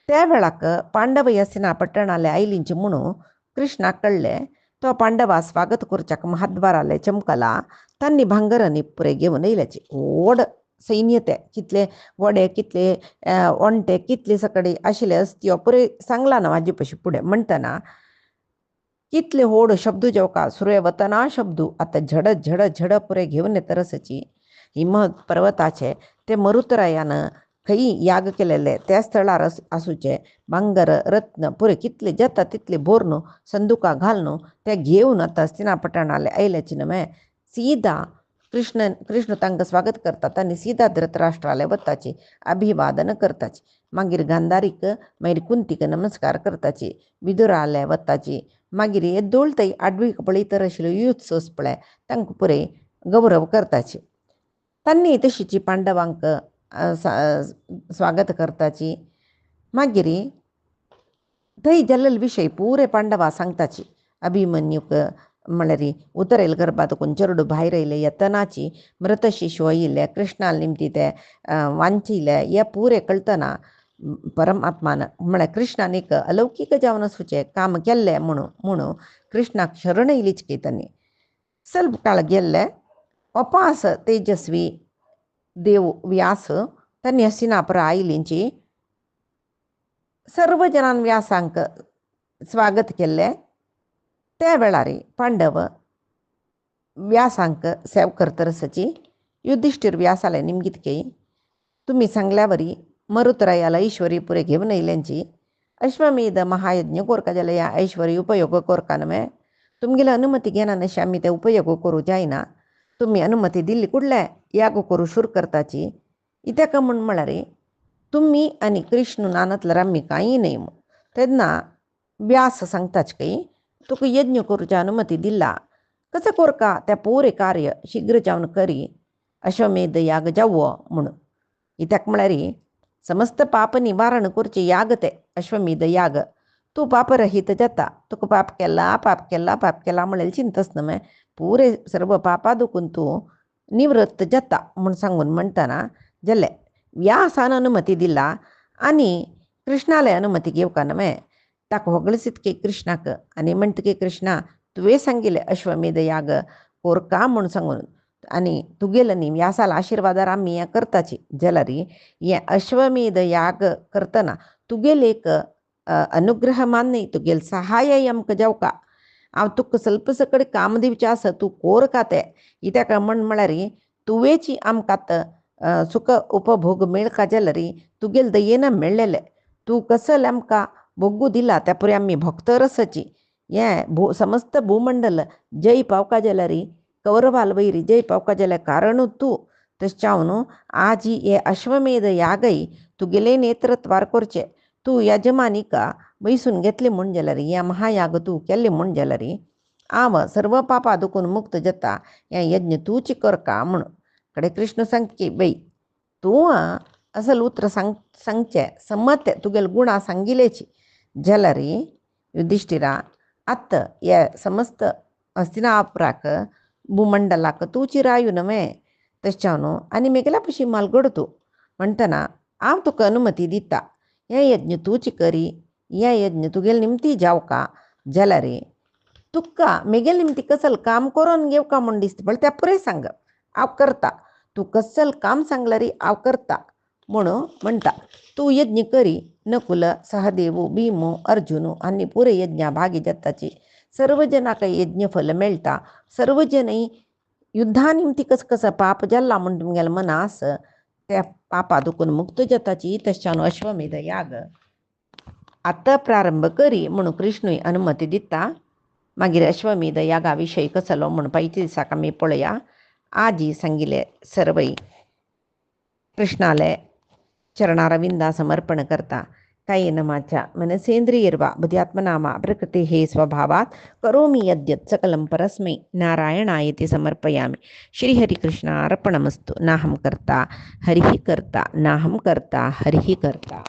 त्या वेळाक पांडव हस्तिना पट्टणाले आयलींचे म्हणून कृष्णाक कळ्ळे. तो पांडवा स्वागत करच्याक महाद्वाराले चमकला. तांणी भांगरांनी पुरे घेवन येयल्याची व्हड सैन्य ते कितले वडे कितले ओंटे कितले सकडी आशिल्ले अस्त्यो पुरे सांगला ना वाजे पशी पुढे म्हणटना कितले व्हड शब्द जेवका सुरे वतना शब्द आतां झड पुरे घेवन येतरसची हिमत पर्वताचे ते मरुतरायान खंय याग केलेले त्या स्थळार आसूचे भांगर रत्न पुरे कितले जाता तितले भोरन संदुका घालून ते घेवन आतां हस्तिना पट्टणाले आयल्याची न्हय. सीदा कृष्ण तांकां स्वागत करता. तांणी सीदा धृतराष्ट्राले वताची अभिवादन करताची. मागीर गांधारीक मागीर कुंतीक नमस्कार करताची. विदुराले वताची. मागीर येद्दोळ थंय आडवीक पळयतर आशिल्ल्यो युत्सोस पळय तांकां पुरे गौरव करताची. तांणी तशीची पांडवांक स्वागत करताची. मागीर थंय जाल्लेले विशय पुरे पांडवा सांगताची. अभिमन्यूक म्हळ्यार उतरेल गर्भातकून चेरडू भायर येयले येतनाची मृत शिशू आयिल्ले कृष्णाल निमती ते वांचिल्ले हे पुरे कळतना परमात्मान म्हळ्यार कृष्णान एक अलौकीक जावन आसूचे काम केल्ले म्हणून कृष्णाक शरण येयलीच की तांणी. ಸ್ವಲ್ಪ काळ गेल्ले अपास तेजस्वी देव व्यास तांणी हस्तिनापुरा आयलींची सर्व जनान व्यासांक स्वागत केल्ले. त्या वेळार पांडव व्यासांक सेव करतरसची युधिष्ठीर व्यासाले निमगीत तुम्ही सांगल्यावरी मरुतरायाला ऐश्वरी पुरे घेवन येयल्यांची अश्वमेध महायज्ञ कोरका जाल्यार ह्या ऐश्वरी उपयोग कोरका न्हय. तुमगेली अनुमती घेना नशें आमी ते उपयोग करूं जायना. तुम्ही अनुमती दिल्ली कुडले याग करूं शुरू करताची. इत्याक म्हळ्यार तुम्ही आनी कृष्ण नानतल्यार आमी कांय न्हय म्हूण. तेन्ना व्यास सांगताच की तुका यज्ञ करूची अनुमती दिला कसं कोरका त्या पुरे कार्य शीघ्र जावन करी अश्वमेध याग जावो म्हणून इत्याक म्हळ्यार समस्त पाप निवारण करचे याग ते अश्वमेध याग तू पापरहित जाता तुका पाप केला म्हळें चिंतस न्हय पुरे सर्व पापा दुखून तू निवृत्त जाता म्हूण सांगून म्हणटना जालें व्यासान अनुमती दिला आनी कृष्णाले अनुमती घेवका न्हय ताका होगळसीत कृष्णाक आनी म्हणटके कृष्णा तुवें सांगिल्लें अश्वमेध याग कोरका म्हूण सांगून आनी तुगेलो न्ही व्यासाला आशिर्वादार आमी हें करताची जाल्यार हें अश्वमेध याग करतना तुगेल एक अनुग्रह मान्य तुगेल सहाय आमकां जावका हांव तुका स्वल्प सकड काम दिवचें आसा तूं कोरका तें कित्याक म्हळ्यार तुवेची आमकां सुख उपभोग मेळका जाल्यार तुगेल दयेन मेळ्ळेलें तूं कसल आमकां भोगू दिला त्या परी आमी भक्त रसाची हें समस्त भूमंडल जय पावका जाल्यार कौरवाल वैरी जय पावका जाल्यार कारण तूं तशें न्हू आज हे अश्वमेध यागय तुगेले नेतृत्वार करचें तूं यजमानिका बैसून घेतलें म्हूण जाल्यार हें महायाग तूं केल्लें म्हूण जाल्यार हांव सर्व पापा दुखून मुक्त जाता हें यज्ञ तूंच करका म्हूण कडे कृष्ण सांगची बाई तूं असल उतर सांगचें सम्मत तुगेल गुणां सांगिलेची जाल्यार युधिष्ठिरा आत्त हे समस्त हस्तिनापुराक भूमंडलाक तूंची रायू न्हय तशें न्हू आनी मेगेल्या पशी मालगड तूं म्हणटना हांव तुका अनुमती दिता हें यज्ञ तूंच करी हें यज्ञ तुगेल निमती जावका जाल्यार तुका मेगेल निमती कसल काम करून घेवका म्हूण दिसता पण त्या पुरे सांग हांव करता तूं कसल काम सांगल्यार हांव करता म्हणून म्हणटा तूं यज्ञ करी नकुल सहदेव भीम अर्जुन आनी पुरे यज्ञा भागी जाताची सर्व जनाक यज्ञ फल मेळटा सर्व जन युद्धा निमती कसं पाप जाल्ला म्हूण तुमगेलें मनास त्या पापा दुखून मुक्त जाताची तशें अश्वमेध याग आतां प्रारंभ करी म्हणून कृष्णूय अनुमती दिता मागीर अश्वमेध यागा विशयी कसलो म्हूण पयच्या दिसाक आमी पळया आजी सांगिल्लें सर्वय कृष्णाले चरणारविंदा समर्पण करता कायेन वाचा मनसेंद्रियर्वा बुद्ध्यात्मना प्रकृतेः स्वभावात् करोमि यद्यत् सकलं परस्मै नारायणायति समर्पयामि श्रीहरिकृष्णार्पणमस्तु नाहं कर्ता हरिः कर्ता नाहं कर्ता हरिः कर्ता।